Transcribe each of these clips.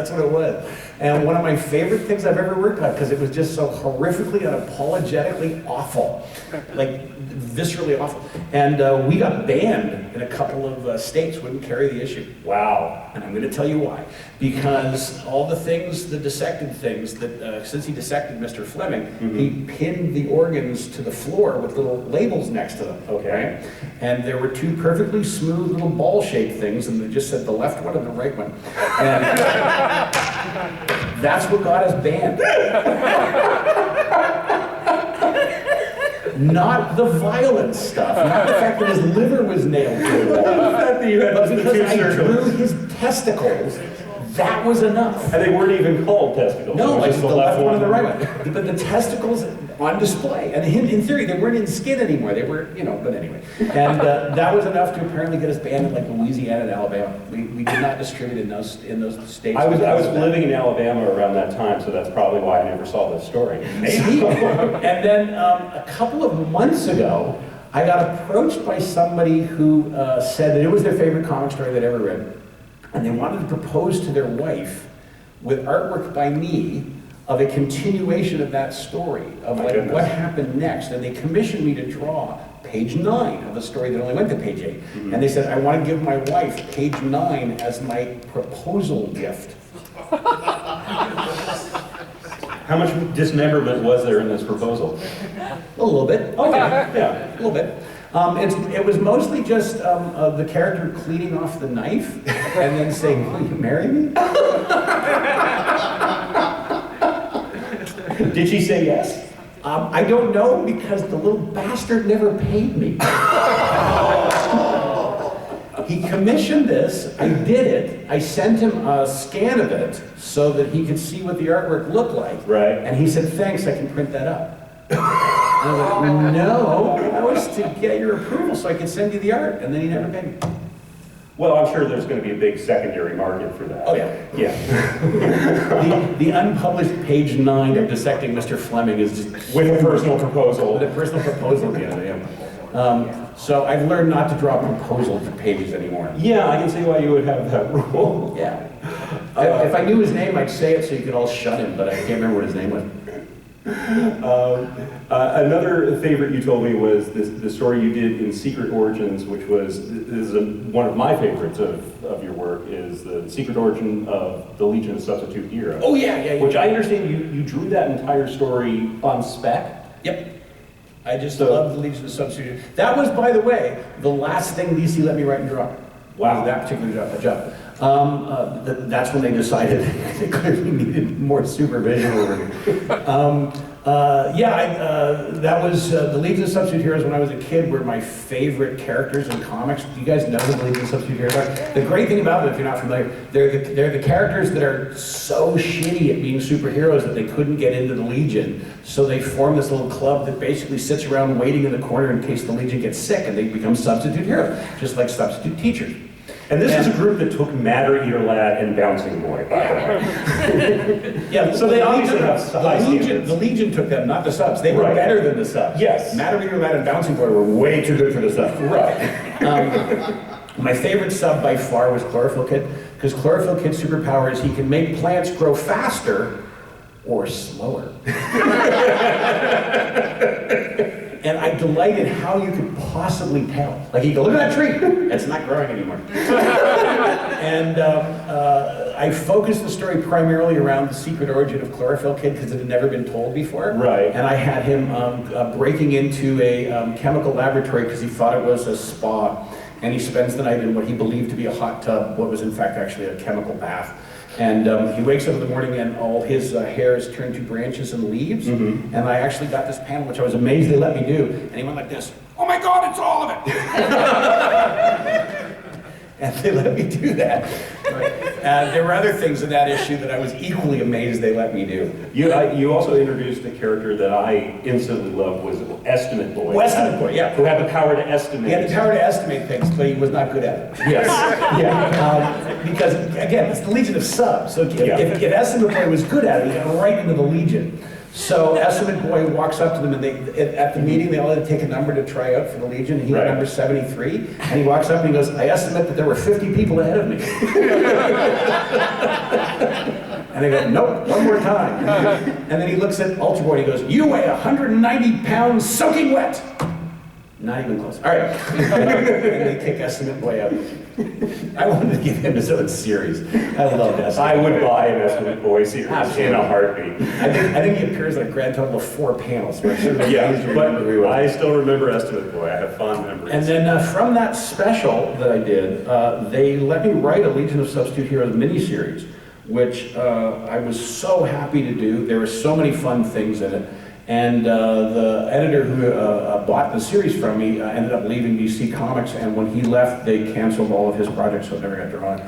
That's what it was. And one of my favorite things I've ever worked on, because it was just so horrifically and unapologetically awful. Like, viscerally awful. And we got banned in a couple of states, wouldn't carry the issue. Wow. And I'm going to tell you why. Because all the things, the dissected things, that since he dissected Mr. Fleming, he pinned the organs to the floor with little labels next to them. Okay. Right? And there were two perfectly smooth little ball-shaped things, and they just said the left one and the right one. And that's what got us banned. Not the violent stuff, not the fact that his liver was nailed to the wall. But because I drew his testicles, that was enough. And they weren't even called testicles. No, it's the left one and the right one. But the testicles on display. And in theory, they weren't in skin anymore. They were, but anyway. And that was enough to apparently get us banned in like Louisiana and Alabama. We did not distribute in those states. I was living in Alabama around that time, so that's probably why I never saw this story. Maybe. And then a couple of months ago, I got approached by somebody who said that it was their favorite comic story they'd ever read. And they wanted to propose to their wife with artwork by me of a continuation of that story, of like what happened next. And they commissioned me to draw page 9 of a story that only went to page 8. And they said, I want to give my wife page 9 as my proposal gift. How much dismemberment was there in this proposal? A little bit. Okay, yeah. A little bit. It was mostly just the character cleaning off the knife and then saying, will you marry me? Did she say yes? I don't know, because the little bastard never paid me. He commissioned this, I did it, I sent him a scan of it so that he could see what the artwork looked like. Right. And he said, thanks, I can print that up. And I was like, no, that was to get your approval so I could send you the art, and then he never paid me. Well, I'm sure there's going to be a big secondary market for that. Oh yeah. Yeah. The unpublished page 9 of Dissecting Mr. Fleming is just With a personal proposal. with a personal proposal at the end of it, yeah. So I've learned not to draw proposal pages anymore. Yeah, I can see why you would have that rule. Yeah. If I knew his name, I'd say it so you could all shut him, but I can't remember what his name was. Another favorite you told me was the story you did in Secret Origins, which is one of my favorites of your work, is the Secret Origin of the Legion of Substitute Heroes. Oh yeah. Which I understand you drew that entire story on spec? Yep. I just love the Legion of Substitute. That was, by the way, the last thing DC let me write and draw. Wow. That particular job. That's when they decided they clearly needed more supervision over me. That was the Legion of Substitute Heroes when I was a kid were my favorite characters in comics. Do you guys know who the Legion of Substitute Heroes are? The great thing about them, if you're not familiar, they're the characters that are so shitty at being superheroes that they couldn't get into the Legion. So they form this little club that basically sits around waiting in the corner in case the Legion gets sick, and they become substitute heroes, just like substitute teachers. And this is a group that took Matter Eater Lad and Bouncing Boy, by the way. Yeah, so they obviously have high standards. The Legion took them, not the subs. They were better than the subs. Yes. Matter Eater Lad and Bouncing Boy were way too good for the subs. Right. My favorite sub by far was Chlorophyll Kid, because Chlorophyll Kid's superpower is he can make plants grow faster or slower. And I delighted how you could possibly tell. Like you go, look at that tree, it's not growing anymore. And I focused the story primarily around the secret origin of Chlorophyll Kid because it had never been told before. Right. And I had him breaking into a chemical laboratory because he thought it was a spa. And he spends the night in what he believed to be a hot tub, what was in fact actually a chemical bath. And he wakes up in the morning and all his hair is turned to branches and leaves. And I actually got this panel, which I was amazed they let me do. And he went like this, oh my God, it's all of it. And they let me do that. There were other things in that issue that I was equally amazed they let me do. You also introduced a character that I instantly loved, was Estimate Boy. Estimate Boy, yeah. Who had the power to estimate. He had the power to estimate things, but he was not good at it. Yes. Yeah. Because, again, it's the Legion of Subs. So if Estimate Boy was good at it, he got right into the Legion. So Estimate Boy walks up to them, and at the meeting, they all had to take a number to try out for the Legion, and he got number 73, and he walks up and he goes, I estimate that there were 50 people ahead of me. And they go, nope, one more time. And then he looks at Ultra Boy and he goes, you weigh 190 pounds soaking wet. Not even close. All right. And they kick Estimate Boy out. I wanted to give him his own series. I love Estimate Boy. I would buy an Estimate Boy series in a heartbeat. I think he appears in a grand total of 4 panels. Yeah, but I still remember Estimate Boy. I have fond memories. And then from that special that I did, they let me write a Legion of Substitute Heroes miniseries, which I was so happy to do. There were so many fun things in it. And the editor who bought the series from me ended up leaving DC Comics, and when he left, they canceled all of his projects, so it never got drawn.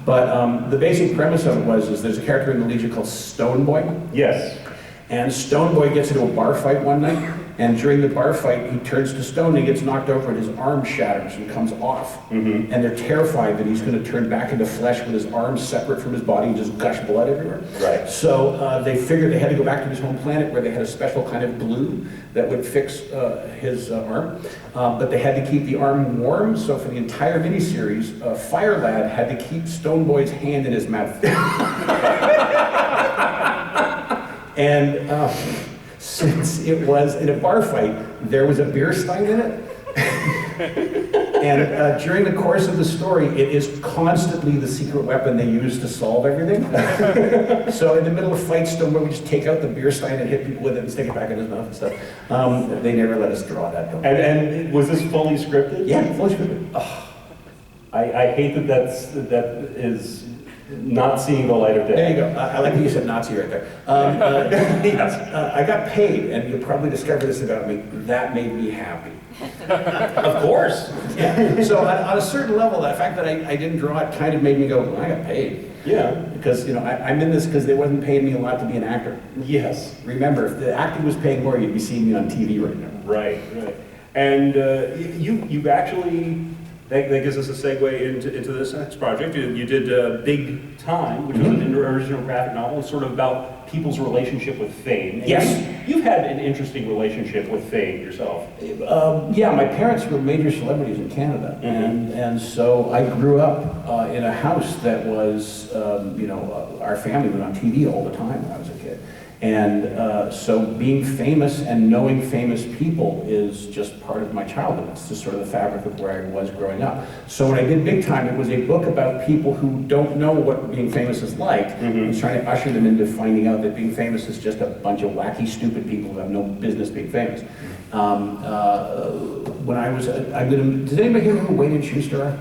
But the basic premise of it is there's a character in the Legion called Stone Boy. Yes. And Stone Boy gets into a bar fight one night, and during the bar fight, he turns to stone, and he gets knocked over, and his arm shatters and comes off. And they're terrified that he's going to turn back into flesh with his arms separate from his body and just gush blood everywhere. Right. So they figured they had to go back to his home planet where they had a special kind of glue that would fix his arm. But they had to keep the arm warm, so for the entire miniseries, Fire Lad had to keep Stone Boy's hand in his mouth. And since it was in a bar fight, there was a beer stein in it. And during the course of the story, it is constantly the secret weapon they use to solve everything. So in the middle of fights, Stone Boy would just take out the beer stein and hit people with it and stick it back in his mouth and stuff. They never let us draw that. And was this fully scripted? Yeah, fully scripted. Oh, I hate that is not seeing the light of day. There you go. I like that you said Nazi right there. Yes. I got paid, and you'll probably discover this about me. That made me happy. Of course. Yeah. So on a certain level, the fact that I didn't draw it kind of made me go, well, I got paid. Yeah. Because I'm in this because they wasn't paying me a lot to be an actor. Yes. Remember, if the acting was paying more, you'd be seeing me on TV right now. Right. And you actually. That gives us a segue into this next project. You did Bigg Time, which was an original graphic novel, sort of about people's relationship with fame. And yes. You've had an interesting relationship with fame yourself. Yeah, my parents were major celebrities in Canada, and so I grew up in a house that was, our family was on TV all the time when I was a kid. And so being famous and knowing famous people is just part of my childhood. It's just sort of the fabric of where I was growing up. So when I did Bigg Time, it was a book about people who don't know what being famous is like, and trying to usher them into finding out that being famous is just a bunch of wacky, stupid people who have no business being famous. When I was, did anybody here know who Wayne and Schuster are?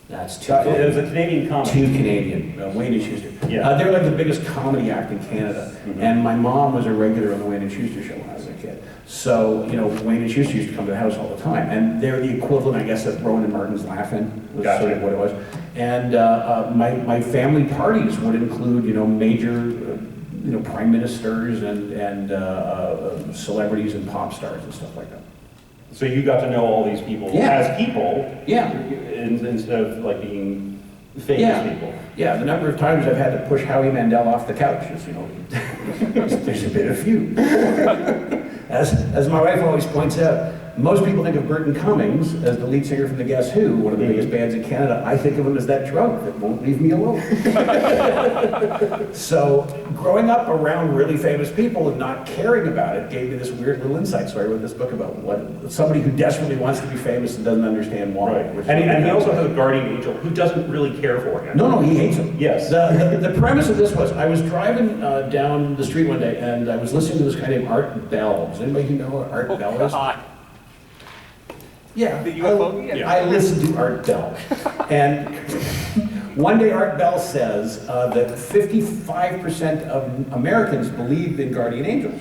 That's too. It was a Canadian comic. Too Canadian. Wayne and Schuster. Yeah. They were like the biggest comedy act in Canada. And my mom was a regular on the Wayne and Schuster show when I was a kid. So, Wayne and Schuster used to come to the house all the time. And they're the equivalent, I guess, of Rowan and Martin's Laughing, was sort of what it was. And my family parties would include, major, prime ministers and celebrities and pop stars and stuff like that. So you got to know all these people as people, instead of like being famous people. Yeah, the number of times I've had to push Howie Mandel off the couch is, there's been a few. As my wife always points out, most people think of Burton Cummings as the lead singer from the Guess Who, one of the biggest bands in Canada. I think of him as that drug that won't leave me alone. So growing up around really famous people and not caring about it gave me this weird little insight. So I wrote this book about somebody who desperately wants to be famous and doesn't understand why. Right. And he also has a guardian angel who doesn't really care for him. No, he hates him. Yes. The premise of this was, I was driving down the street one day and I was listening to this guy named Art Bell. Does anybody know who Art Bell is? Yeah, I listen to Art Bell. And one day Art Bell says that 55% of Americans believe in guardian angels,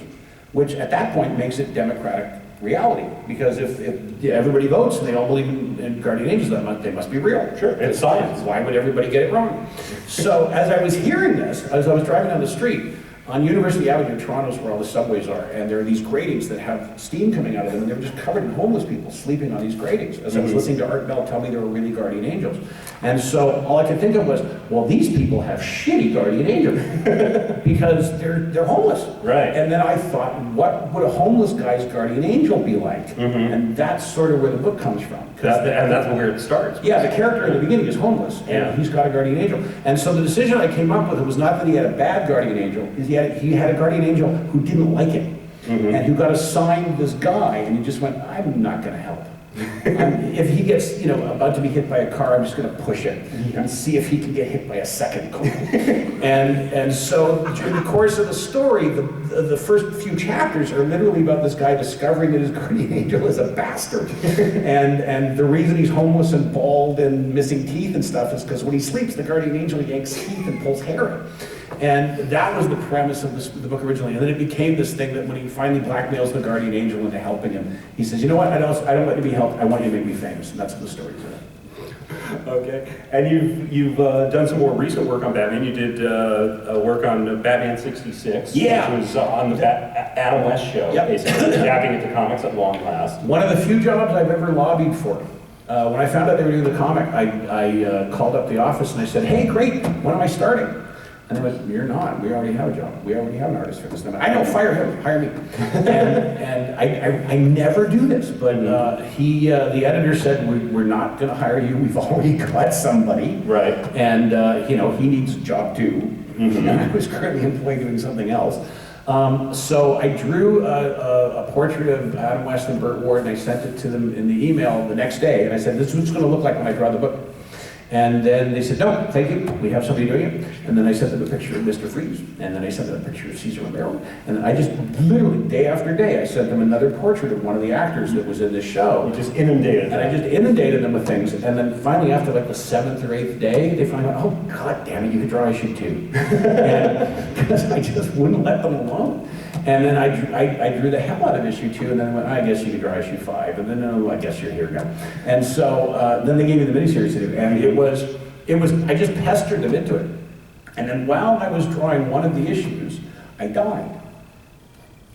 which at that point makes it democratic reality. Because if everybody votes and they all believe in guardian angels, they must be real. Sure, it's science. Why would everybody get it wrong? So as I was hearing this, as I was driving down the street, On University Avenue in Toronto is where all the subways are, and there are these gratings that have steam coming out of them, and they were just covered in homeless people sleeping on these gratings. As I was listening to Art Bell tell me they were really guardian angels. And so all I could think of was, well, these people have shitty guardian angels because they're homeless. Right. And then I thought, what would a homeless guy's guardian angel be like? And that's sort of where the book comes from. And that's where it starts. Yeah, the character in the beginning is homeless, and he's got a guardian angel. And so the decision I came up with was not that he had a bad guardian angel, is he had a guardian angel who didn't like him, and who got assigned this guy, and he just went, I'm not going to help. If he gets, about to be hit by a car, I'm just going to push him and see if he can get hit by a second car. and so during the course of the story, the first few chapters are literally about this guy discovering that his guardian angel is a bastard. and the reason he's homeless and bald and missing teeth and stuff is because when he sleeps, the guardian angel yanks teeth and pulls hair out. And that was the premise of the book originally. And then it became this thing that when he finally blackmails the guardian angel into helping him, he says, you know what, I don't want you to be helped, I want you to make me famous. And that's what the story's about. Okay. And you've done some more recent work on Batman. You did work on Batman 66, which was on the Adam West show, basically, adapting it to comics at long last. One of the few jobs I've ever lobbied for. When I found out they were doing the comic, I called up the office and I said, hey, great, when am I starting? And they went, you're not, we already have a job. We already have an artist for this. And I know, fire him, hire me. and I never do this, but the editor said, we're not gonna hire you, we've already got somebody. Right. And he needs a job too. And I was currently employed doing something else. So I drew a portrait of Adam West and Burt Ward, and I sent it to them in the email the next day, and I said, this is what it's gonna look like when I draw the book. And then they said, no, thank you, we have somebody doing it. And then I sent them a picture of Mr. Freeze. And then I sent them a picture of Cesar Romero. And then I just literally, day after day, I sent them another portrait of one of the actors that was in this show. You just inundated them. And I just inundated them with things. And then finally, after like the 7th or 8th day, they finally went, oh, God damn it, you could draw issue 2. Because I just wouldn't let them alone. And then I drew the hell out of issue 2, and then I went, I guess you could draw issue 5, and then, oh, I guess you're here now. And so then they gave me the miniseries to do, and it was, I just pestered them into it. And then while I was drawing one of the issues, I died.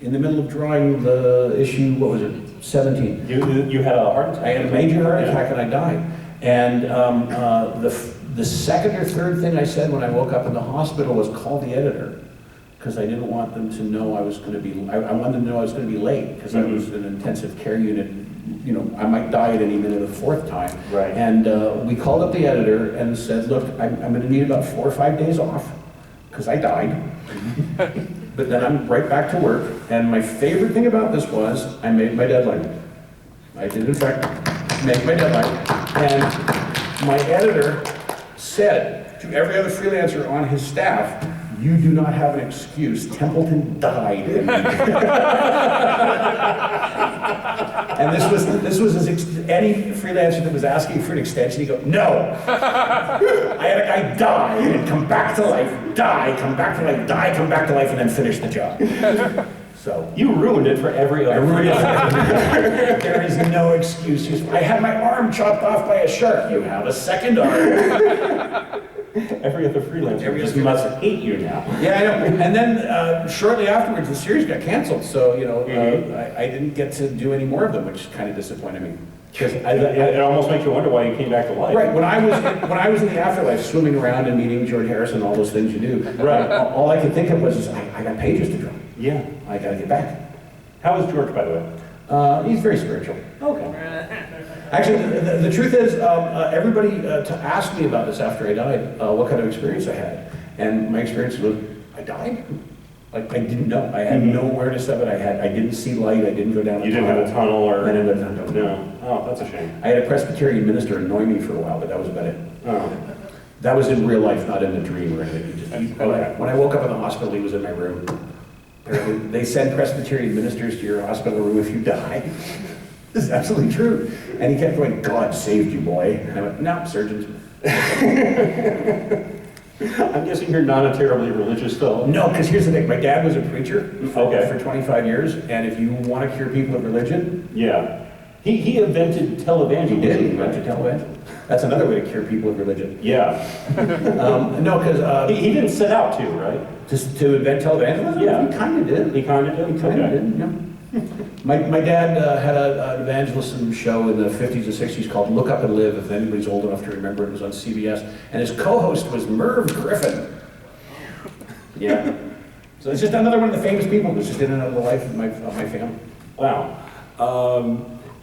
In the middle of drawing the issue, what was it, 17. You had a heart attack? I had a major heart attack and I died. And the second or third thing I said when I woke up in the hospital was call the editor. Because I didn't want them to know I was going to be, I wanted them to know I was going to be late, because I was in an intensive care unit, I might die at any minute a 4th time. Right. And we called up the editor and said, look, I'm going to need about 4 or 5 days off, because I died. But then I'm right back to work, and my favorite thing about this was I made my deadline. I did, in fact, make my deadline. And my editor said to every other freelancer on his staff, you do not have an excuse. Templeton died. And this was any freelancer that was asking for an extension, he'd go, no. I had a guy die and come back to life, die, come back to life, die, come back to life, and then finish the job. So you ruined it for every other freelancer. There is no excuse. I had my arm chopped off by a shark. You have a second arm. Every other freelancer just must hate you now. Yeah, I know. And then shortly afterwards, the series got canceled. So I didn't get to do any more of them, which kind of disappointed me. Because it almost makes you wonder why you came back to life. Right. When I was in the afterlife, swimming around and meeting George Harrison, all those things you do. Right. All I could think of was, I got pages to draw. Yeah. I got to get back. How is George, by the way? He's very spiritual. Okay. Actually, the truth is, everybody asked me about this after I died, what kind of experience I had. And my experience was, I died. Like, I didn't know. I had no awareness of it. I didn't see light. I didn't go down a tunnel. You didn't have a tunnel or... I didn't have a tunnel. No. Oh, that's a shame. I had a Presbyterian minister annoy me for a while, but that was about it. Oh. That was in real life, not in the dream or anything. When I woke up in the hospital, he was in my room. Apparently, they send Presbyterian ministers to your hospital room if you die. This is absolutely true. And he kept going, God saved you, boy. And I went, no, surgeons. I'm guessing you're not a terribly religious fellow. No, because here's the thing. My dad was a preacher for Okay. for 25 years. And if you want to cure people of religion, yeah, He invented televangelism. He did. He invented television. That's another way to cure people with religion. Yeah. No, because He didn't set out to, right? just to invent televangelism. Yeah. He kind of did. He kind of did? He kind of Okay. did. Yeah. My dad had an evangelism show in the 50s and 60s called Look Up and Live. If anybody's old enough to remember, it was on CBS, and his co-host was Merv Griffin. Yeah. So it's just another one of the famous people who's just in and out of the life of my family. Wow.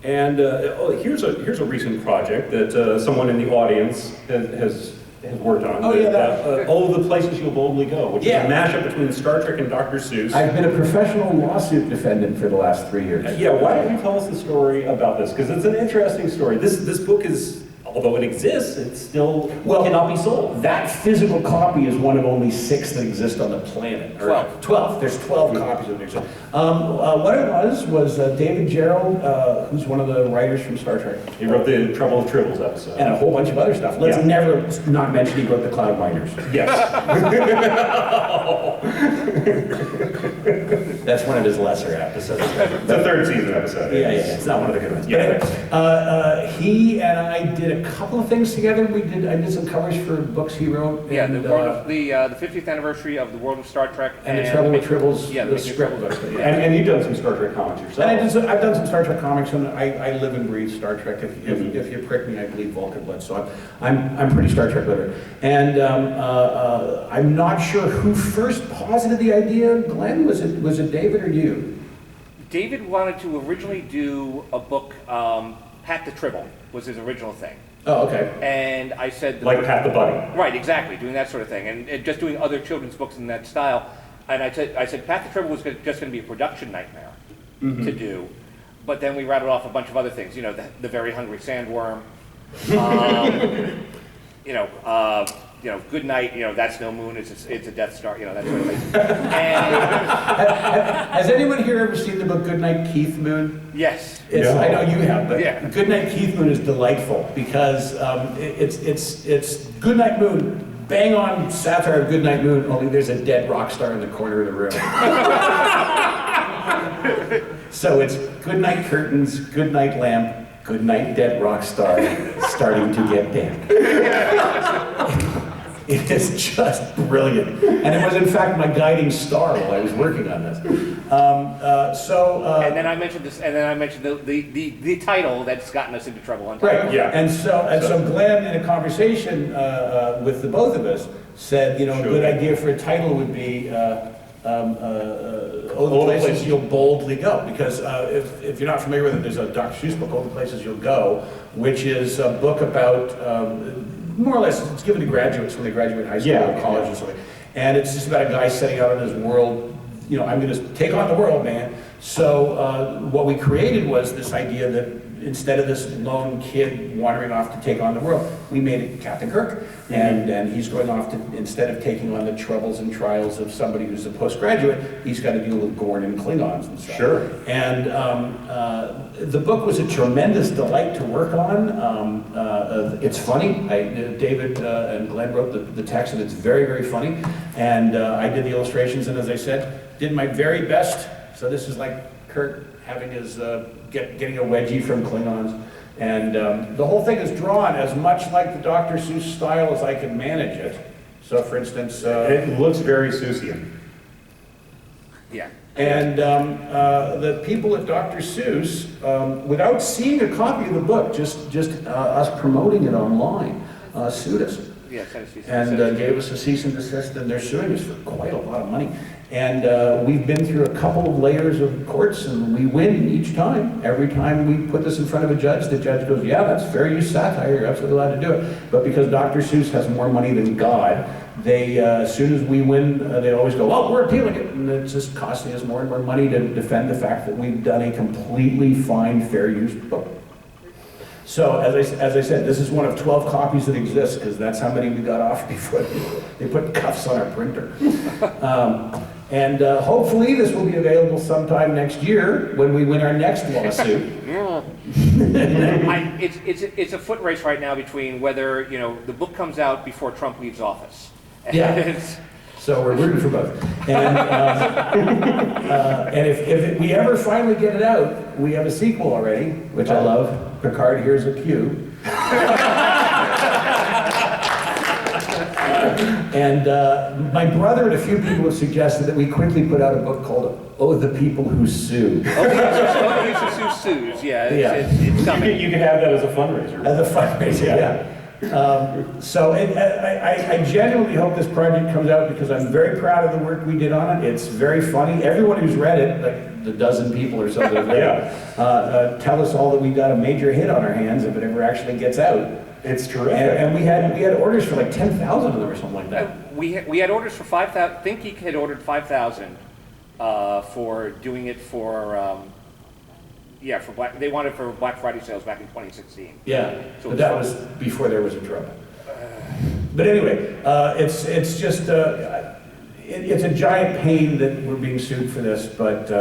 Here's a recent project that someone in the audience has worked on. Oh, yeah, All the Places You'll Boldly Go, which is a mashup between Star Trek and Dr. Seuss. I've been a professional lawsuit defendant for the last 3 years. Yeah, why don't you tell us the story about this? Because it's an interesting story. This book is, although it exists, it still cannot be sold. That physical copy is one of only 6 that exist on the planet. 12. There's 12 copies of it. What it was David Gerrold, who's one of the writers from Star Trek. He wrote the Trouble with Tribbles episode. And a whole bunch of other stuff. Let's never not mention he wrote the Cloud Minders. Yes. That's one of his lesser episodes. The 3rd season episode. Yeah, it's not one of the good ones. Yeah. But anyway, he and I did a couple of things together. I did some covers for books he wrote. Yeah, and, the 50th anniversary of the World of Star Trek. and the Trouble with Tribbles, Yeah, the script book. And you've done some Star Trek comics yourself. And I've done some Star Trek comics, and I live and breathe Star Trek. If you prick me, I bleed Vulcan blood. So I'm pretty Star Trek literate. And I'm not sure who first posited the idea. Glenn, was it David or you? David wanted to originally do a book, Pat the Tribble was his original thing. Oh, okay. And I said... Like Pat the Bunny. Right, exactly, doing that sort of thing, and just doing other children's books in that style. And I said Pat the Tribble was just going to be a production nightmare to do. But then we rattled off a bunch of other things, the Very Hungry Sandworm, Good Night, That's No Moon, it's a Death Star, that sort of thing. And, Has anyone here ever seen the book Goodnight Keith Moon? yes. No. I know you have, but Yeah. Goodnight Keith Moon is delightful because it's Goodnight Moon, bang on satire of Goodnight Moon, only there's a dead rock star in the corner of the room. So it's Goodnight Curtains, Goodnight Lamp, Goodnight Dead Rock Star, starting to get damp. It is just brilliant. And it was, in fact, my guiding star while I was working on this. And then I mentioned this, and then I mentioned the title that's gotten us into trouble on time. Right, Yeah. And so Glenn, in a conversation with the both of us, said, a good idea for a title would be Oh, the Places You'll Boldly Go. Because if you're not familiar with it, there's a Dr. Seuss book, Oh, the Places You'll Go, which is a book about, more or less, it's given to graduates when they graduate high school or college or something. And it's just about a guy setting out on his world, I'm going to take on the world, man. So what we created was this idea that instead of this lone kid wandering off to take on the world, we made it Captain Kirk. And he's going off to, instead of taking on the troubles and trials of somebody who's a postgraduate, he's got to deal with Gorn and Klingons and stuff. Sure. And the book was a tremendous delight to work on. It's funny. David and Glenn wrote the text, and it's very, very funny. And I did the illustrations, and as I said, did my very best. So this is like Kirk having his, getting a wedgie from Klingons. And the whole thing is drawn as much like the Dr. Seuss style as I can manage it. So for instance... it looks very Seussian. Yeah. And the people at Dr. Seuss, without seeing a copy of the book, just us promoting it online, sued us. Yeah, and gave us a cease and desist, and they're suing us for quite a lot of money. And we've been through a couple of layers of courts, and we win each time. Every time we put this in front of a judge, the judge goes, yeah, that's fair use satire, you're absolutely allowed to do it. But because Dr. Seuss has more money than God, they, as soon as we win, they always go, well, we're appealing it. And it's just costing us more and more money to defend the fact that we've done a completely fine, fair use book. So, as I said, this is one of 12 copies that exist, because that's how many we got off before they put cuffs on our printer. And hopefully this will be available sometime next year when we win our next lawsuit. It's a foot race right now between whether, the book comes out before Trump leaves office. Yeah. So we're rooting for both. And, and if we ever finally get it out, we have a sequel already, which I love. Picard, here's a cue. And my brother and a few people have suggested that we quickly put out a book called Oh, the People Who Sue. Oh, who sues, yeah, it's coming. You can have that as a fundraiser. As a fundraiser, yeah. I genuinely hope this project comes out because I'm very proud of the work we did on it. It's very funny. Everyone who's read it, like the dozen people or something, tell us all that we got a major hit on our hands if it ever actually gets out. It's terrific. And we had orders for like 10,000 of them or something like that. We had orders for 5,000. ThinkGeek had ordered 5,000 for doing it for they wanted for Black Friday sales back in 2016. Yeah, So but that was before there was a Trump. But anyway, it's just it's a giant pain that we're being sued for this, but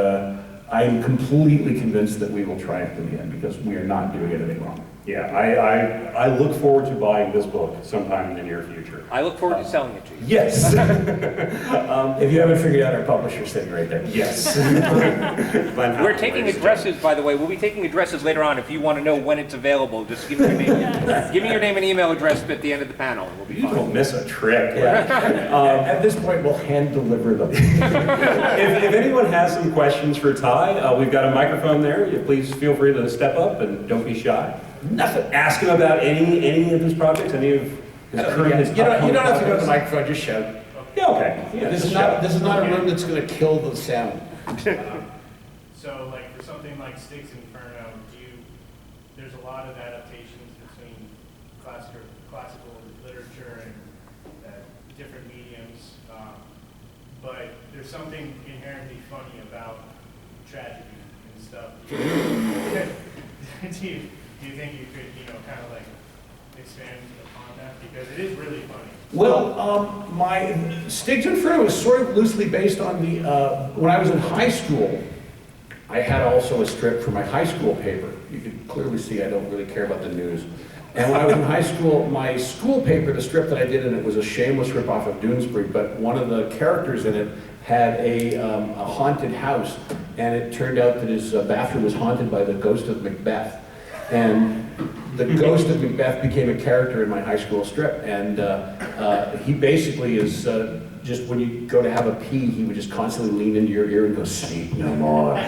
I'm completely convinced that we will triumph in the end because we are not doing anything wrong. Yeah, I look forward to buying this book sometime in the near future. I look forward to selling it to you. Yes. If you haven't figured out, our publisher's sitting right there. Yes. We're taking addresses, by the way. We'll be taking addresses later on. If you want to know when it's available, just give me your name. Give me your name and email address at the end of the panel. We'll be You fine. don't miss a trick. Yeah. At this point, we'll hand deliver them. If anyone has some questions for Ty, we've got a microphone there. Please feel free to step up and don't be shy. Nothing. Ask him about any of his projects, any of his current. You don't have to go to the microphone, just shout. Yeah, okay. Yeah, This just is not shout. a room that's going to kill the sound. So, like, for something like Stig's Inferno, there's a lot of adaptations between classical literature and different mediums, but there's something inherently funny about tragedy and stuff. Do you think you could, kind of like expand upon that? Because it is really funny. Well, my Stig's Inferno is sort of loosely based on the, when I was in high school, I had also a strip for my high school paper. You can clearly see I don't really care about the news. And when I was in high school, my school paper, the strip that I did in it was a shameless ripoff of Doonesbury, but one of the characters in it had a haunted house, and it turned out that his bathroom was haunted by the ghost of Macbeth. And the ghost of Macbeth became a character in my high school strip, and he basically is just when you go to have a pee, he would just constantly lean into your ear and go, "Speak no more."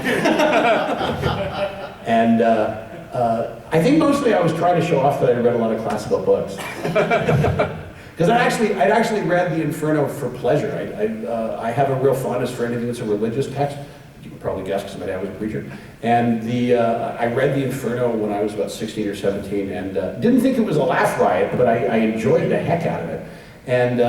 And I think mostly I was trying to show off that I read a lot of classical books. Because I'd actually read the Inferno for pleasure. I have a real fondness for anything that's a religious text. You can probably guess because my dad was a preacher. And I read the Inferno when I was about 16 or 17 and didn't think it was a laugh riot, but I enjoyed the heck out of it. And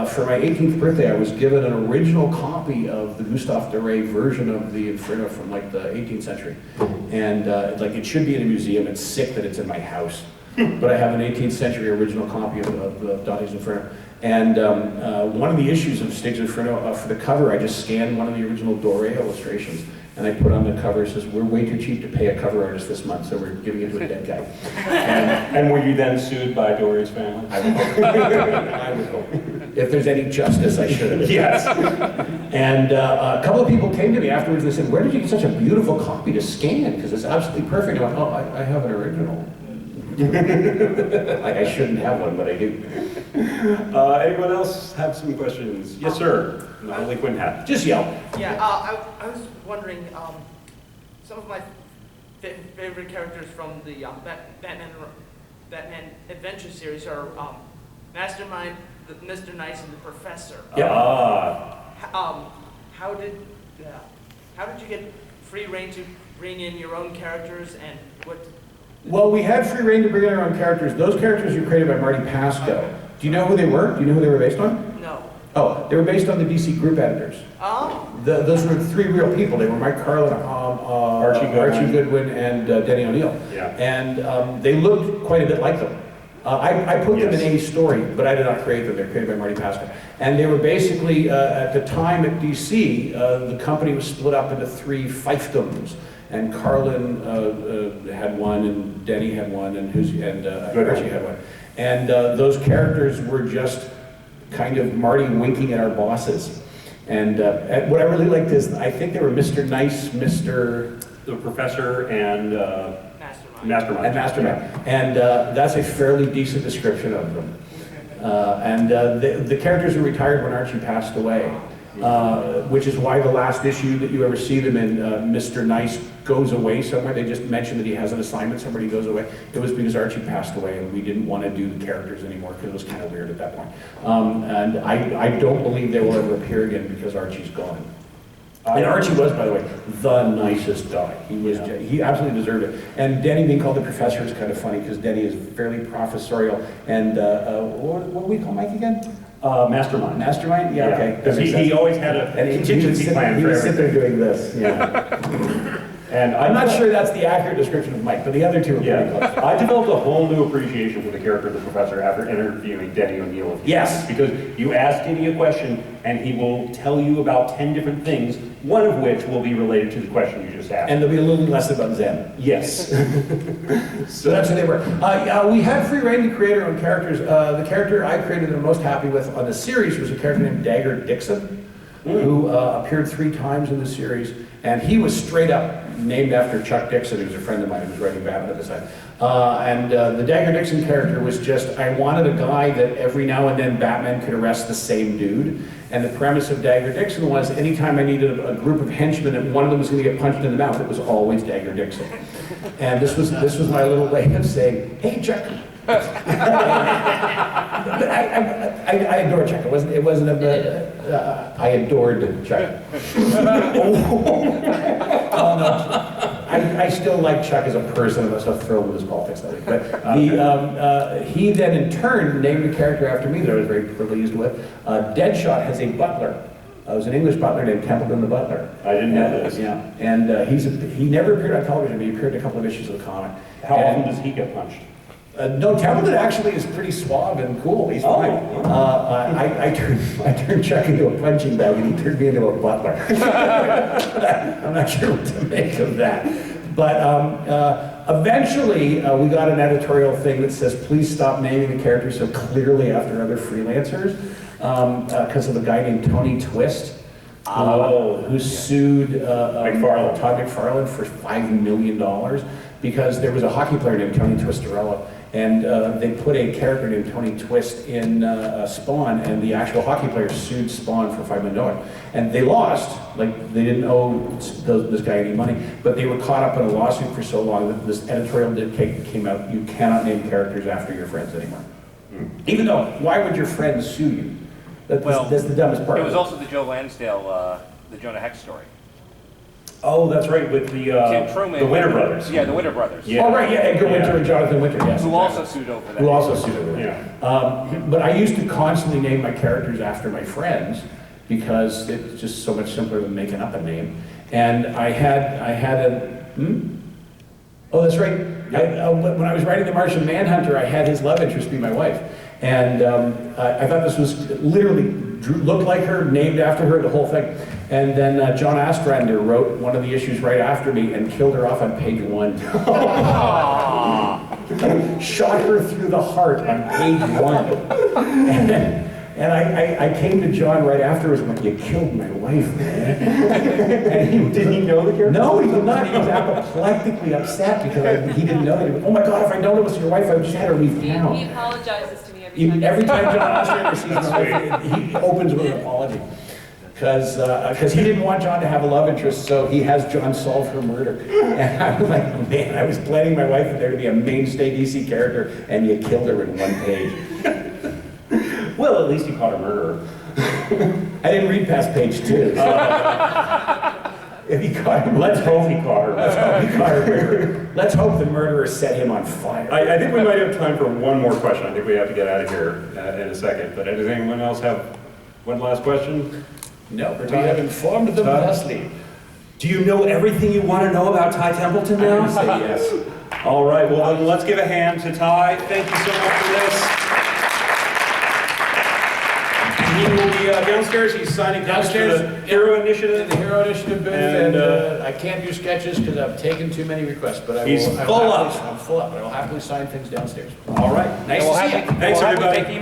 for my 18th birthday, I was given an original copy of the Gustave Doré version of the Inferno from like the 18th century. And like it should be in a museum. It's sick that it's in my house. But I have an 18th century original copy of Dante's Inferno. And one of the issues of Stig's Inferno, for the cover, I just scanned one of the original Doré illustrations, and I put on the cover, it says, "We're way too cheap to pay a cover artist this month, so we're giving it to a dead guy." And were you then sued by Doré's family? I would hope. I would hope. If there's any justice, I should have. Yes. And a couple of people came to me afterwards and they said, "Where did you get such a beautiful copy to scan? Because it's absolutely perfect." I went, "Oh, I have an original." Like I shouldn't have one, but I do. Anyone else have some questions? Yes, sir. The Holy Quinn hat. Just yell. Yeah, I was wondering, some of my favorite characters from the Batman Adventure series are Mastermind, Mr. Nice, and the Professor. Yeah. How did you get free reign to bring in your own characters, and what? Well, we had free reign to bring in our own characters. Those characters were created by Marty Pasco. Do you know who they were? Do you know who they were based on? No. Oh, they were based on the DC group editors. Oh. Those were three real people. They were Mike Carlin, Archie Goodwin, and Denny O'Neil. Yeah. And they looked quite a bit like them. I put them in a story, but I did not create them. They were created by Marty Pasco. And they were basically, at the time at DC, the company was split up into three fiefdoms. And Carlin had one, and Denny had one, and Archie had one. And those characters were just kind of Marty winking at our bosses. And what I really liked is, I think they were Mr. Nice, Mr. The professor and Mastermind. And Mastermind. And that's a fairly decent description of them. The characters were retired when Archie passed away, which is why the last issue that you ever see them in, Mr. Nice goes away somewhere. They just mentioned that he has an assignment somewhere, he goes away. It was because Archie passed away and we didn't want to do the characters anymore because it was kind of weird at that point. And I don't believe they will ever appear again because Archie's gone. And Archie was, by the way, the nicest guy. He absolutely deserved it. And Denny being called the professor is kind of funny because Denny is fairly professorial. And what do we call Mike again? Mastermind. Mastermind? Yeah, okay. Because he always had a contingency plan He for was sitting there everything. doing this, yeah. And I'm not sure that's the accurate description of Mike, but the other two are pretty close. I developed a whole new appreciation for the character of the professor after interviewing Denny O'Neil. Yes. Because you ask Denny a question and he will tell you about 10 different things, one of which will be related to the question you just asked. And there'll be a little less about Zen. Yes. So that's what they were. We had free reign to create our own characters. The character I created and I'm most happy with on the series was a character named Dagger Dixon, who appeared 3 times in the series. And he was straight up named after Chuck Dixon, who was a friend of mine who was writing Batman at the time. The Dagger Dixon character was just, I wanted a guy that every now and then Batman could arrest the same dude. And the premise of Dagger Dixon was anytime I needed a group of henchmen and one of them was going to get punched in the mouth, it was always Dagger Dixon. And this was my little way of saying, hey, Chuck. But I adore Chuck. It wasn't I adored Chuck. I still like Chuck as a person. I'm so thrilled with his politics that week. But he then in turn named a character after me that I was very pleased with. Deadshot has a butler. It was an English butler named Templeton the Butler. I didn't know this. Yeah, and he never appeared on television, but he appeared in a couple of issues of the comic. How often does he get punched? No, Templeton actually is pretty suave and cool. He's fine. I turned Chuck into a punching bag and he turned me into a butler. I'm not sure what to make of that. But eventually we got an editorial thing that says, please stop naming the characters so clearly after other freelancers because of a guy named Tony Twist. Who sued Todd McFarlane for $5 million because there was a hockey player named Tony Twistorello, and they put a character named Tony Twist in Spawn, and the actual hockey player sued Spawn for $5 million. And they lost, like they didn't owe this guy any money, but they were caught up in a lawsuit for so long that this editorial came out, you cannot name characters after your friends anymore. Even though, why would your friends sue you? That's the dumbest part. It was also the Joe Lansdale, the Jonah Hex story. Oh, that's right, with the Tim Truman. the Winter Brothers. Yeah, the Winter Brothers. Yeah. Oh, right, yeah, Edgar Winter and Jonathan Winter, yes. Who also sued over that. Who also sued over that. Yeah. But I used to constantly name my characters after my friends because it's just so much simpler than making up a name. And I had a, Oh, that's right. When I was writing The Martian Manhunter, I had his love interest be my wife. And I thought this was literally, looked like her, named after her, the whole thing. And then John Ostrander wrote one of the issues right after me and killed her off on page 1. Shot her through the heart on page 1. And I came to John right afterwards, I'm like, you killed my wife, man. And Did he know the character? No, he did not. He was apoplectically upset because he didn't know that. He went, oh my God, if I known it was your wife, I just had her leave town. He apologizes to me Every time John Ostrander sees my wife, he opens with an apology. Because he didn't want John to have a love interest, so he has John solve her murder. And I was like, man, I was planning my wife for there to be a mainstay DC character, and you killed her in 1 page. Well, at least you caught a murderer. I didn't read past page 2. If he caught him, Let's hope he caught her. let's hope he caught her murderer. Let's hope the murderer set him on fire. I think we might have time for one more question. I think we have to get out of here in a second. But does anyone else have one last question? No, we have informed them thusly. Do you know everything you want to know about Ty Templeton I'm going to now? say yes. All right, well, then let's give a hand to Ty. Thank you so much for this. He will be downstairs. He's signing Downstairs, for the Hero Initiative. The Hero Initiative booth, And, and I can't do sketches because I've taken too many requests, but I will. He's I will full happily- up. I'm full up, but I will happily sign things downstairs. All right. Nice to see you. Thanks, everybody.